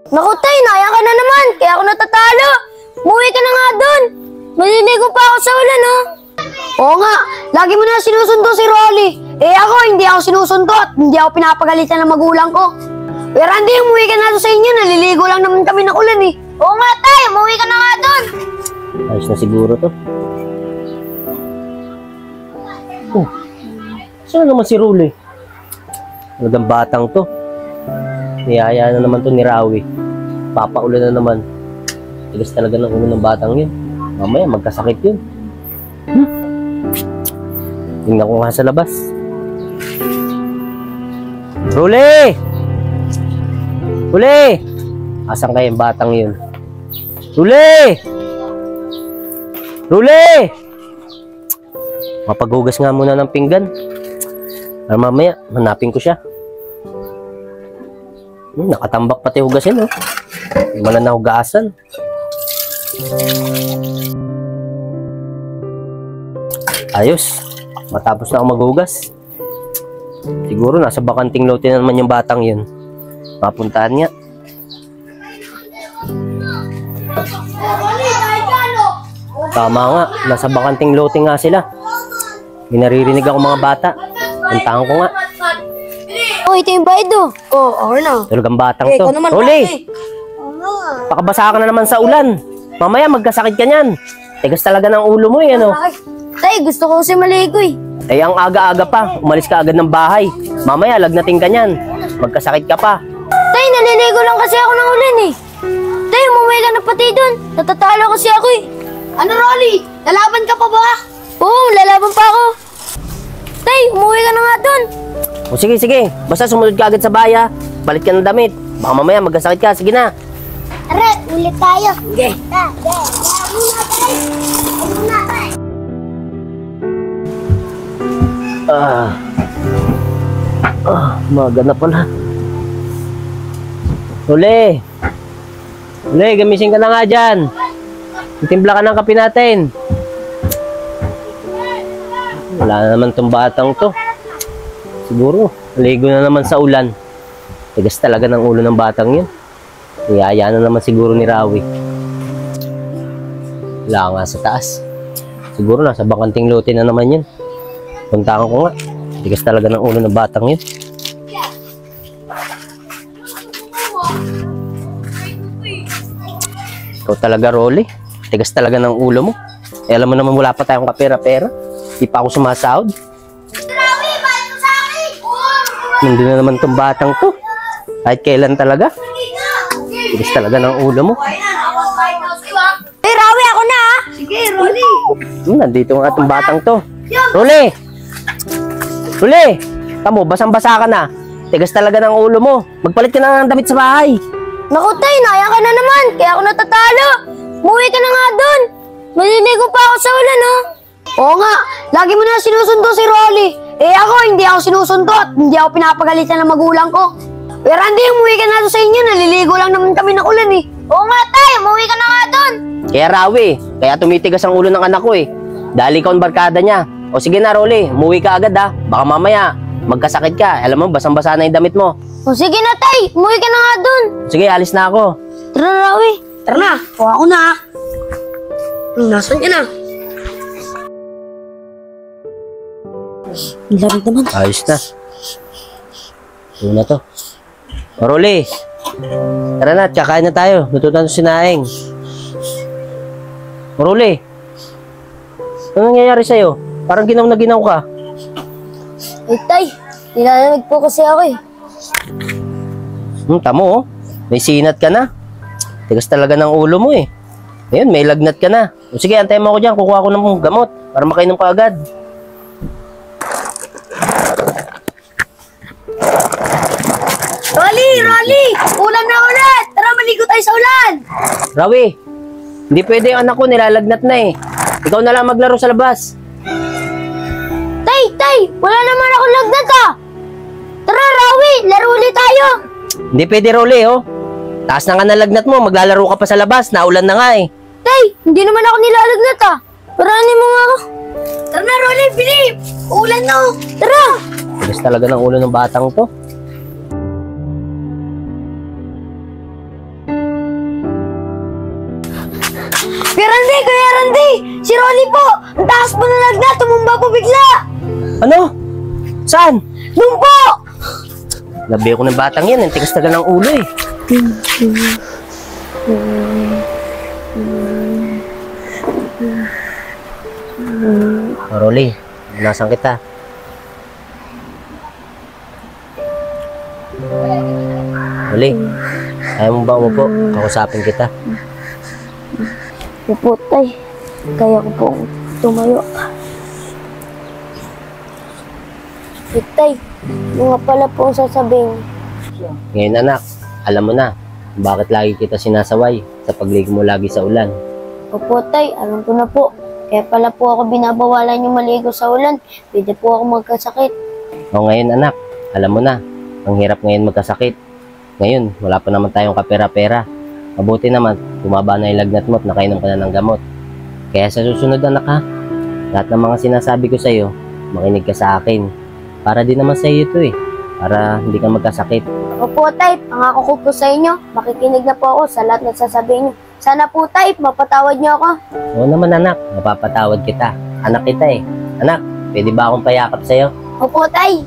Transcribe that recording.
Naku tay, naya ka na naman. Kaya ako natatalo. Umuwi ka na nga dun. Maliligo pa ako sa ulan, oh. Oo nga, lagi mo na sinusundo si Rolly. Eh ako, hindi ako sinusundo at hindi ako pinapagalitan ng magulang ko. Pero hindi, umuwi ka na doon sa inyo. Naliligo lang naman kami ng ulan, eh. Oo nga tay, umuwi ka na nga dun. Ayos na siguro to. Oh, saan naman si Rolly? Talagang batang to. Niyaya na naman to ni Rawi. Papaulan na naman. Tigas talaga ng ulo ng batang yun. Mamaya magkasakit yun. Tingnan ko nga sa labas. Rolly! Rolly! Asan kaya yung batang yun? Rolly! Rolly! Mapaghugas nga muna ng pinggan. Para mamaya, hanapin ko siya. Nakatambak pati hugasin, oh. Hindi man na hugasan. Ayos. Matapos na ako maghugas. Siguro nasa bakanting lote na naman yung batang yun. Mapuntahan niya. Tama nga. Nasa bakanting lote nga sila. May naririnig ako mga bata. Puntahan ko nga. Oh, ito yung bayad, oh. Oh, ako na. Talagang batang to. Rolly! Pakabasa ka na naman sa ulan. Mamaya magkasakit ka niyan. Tigas talaga ng ulo mo, ano? Tay, gusto ko kasi maligo, eh. Eh, ang aga-aga pa. Umalis ka agad ng bahay. Mamaya, lagnating ka niyan. Magkasakit ka pa. Tay, naliligo lang kasi ako ng ulan, eh. Tay, umuwi ka na pati dun. Natatalo kasi ako, eh. Ano, Rolly? Lalaban ka pa ba? Oo, lalaban pa ako. Tay, umuwi ka na nga dun. O sige, sige. Basta sumunod ka agad sa baya. Balik ka ng damit. Baka mamaya magkasakit ka. Sige na. Tara, ulit tayo. Okay. Umaga na pala. Uli! Uli, gamising ka na nga dyan. Itimpla ka ng kape natin. Wala na naman tong batang to. Siguro, naligo na naman sa ulan. Tigas talaga ng ulo ng batang yun. Niyaya na naman siguro ni Rawi. Wala nga sa taas. Siguro nasa bakanting lote na naman yun. Puntahan ko nga. Tigas talaga ng ulo ng batang yun. Ikaw talaga, Rolly. Tigas talaga ng ulo mo. Eh, alam mo naman wala pa tayong kapera-pera. Di pa ako sumasahod. Rawi, balik mo sa akin! Nandun na naman tong batang to. Kahit kailan talaga. Tigas talaga ng ulo mo. Eh, Rawi, ako na, ha? Sige, Rolly. Nandito nga itong batang to. Rolly! Rolly! Tamo, basang-basa ka na. Tigas talaga ng ulo mo. Magpalit ka na ng damit sa bahay. Naku, tay, naya ka na naman. Kaya ako natatalo. Umuwi ka na nga dun. Maliligo pa ako sa ulan, oh. Oo nga, lagi mo na sinusundo si Rolly. Eh ako, hindi ako sinusundo at hindi ako pinapagalitan ng magulang ko. Pero hindi, umuwi ka na doon sa inyo. Naliligo lang naman kami ng ulan, eh. Oo nga, tay, umuwi ka na nga dun. Kaya Rawi, kaya tumitigas ang ulo ng anak ko, eh. Dahil ikaw ang barkada niya. O sige na, Rolly, umuwi ka agad, ha. Baka mamaya, magkasakit ka. Alam mo, basang-basa na yung damit mo. O sige na, tay, umuwi ka na nga dun. Sige, alis na ako. Tara, Rawi. Tara na, kuha ko na, ha. Nasaan ka na? Ang lamig naman. Ayos na. Yun na to. O, Rolly, tara na, tsakain na tayo. Luto na si Naeng. O, Rolly, ano nangyayari sa'yo? Parang ginaw na ginaw ka. Ay, tay, nilalamig po kasi ako, eh. Tamo, oh. May sinat ka na. Tigas talaga ng ulo mo, eh. Ayun, may lagnat ka na. O sige, antayin mo ako dyan. Kukuha ko ng gamot para makainom ka agad. Rolly! Rolly! Ulan na ulit! Tara, maligo tayo sa ulan! Rawi, hindi pwede yung anak ko. Nilalagnat na, eh. Ikaw na lang maglaro sa labas. Tay! Wala naman akong lagnat, ah! Tara, Rawi! Laro ulit tayo! Hindi pwede, Rolly, oh. Taas na nga ng lagnat mo. Maglalaro ka pa sa labas. Naulan na nga, eh. Tay! Hindi naman ako nilalagnat, ah! Paranin mo nga ako! Tara na, Rolly! Bilip! Ulan na, oh! Tara! Tigas talaga ng ulo ng batang to. Kuya Randy! Si Rolly po! Ang taas po ng lagnat! Tumumba po bigla! Ano? Saan? Doon po! Labi ako ng batang yan. Ang tigas tagal ng ulo eh. Rolly, nasan kita? Rolly, ayaw mo ba umupo? Kakusapin kita. Opo, tay. Kaya ko pong tumayo. Tay, yung nga pala po ang sasabihin. Ngayon anak, alam mo na, bakit lagi kita sinasaway sa pagligo mo lagi sa ulan. Opo, tay. Alam ko na po. Kaya pala po ako binabawalan yung maligo sa ulan. Pwede po ako magkasakit. O ngayon anak, alam mo na, ang hirap ngayon magkasakit. Ngayon, wala pa naman tayong kapera-pera. Mabuti naman, tumaba na yung lagnat mo at nakainom ka na ng gamot. Kaya sa susunod anak ha, lahat ng mga sinasabi ko sa iyo, makinig ka sa akin. Para din naman sa iyo ito eh, para hindi ka magkasakit. Opo, tay. Pangako ko po sa inyo. Makikinig na po ako sa lahat ng sasabihin niyo. Sana po, tay, mapatawad niyo ako. Oo naman anak, mapapatawad kita. Anak kita eh. Anak, pwede ba akong payakap sa iyo? Opo, tay.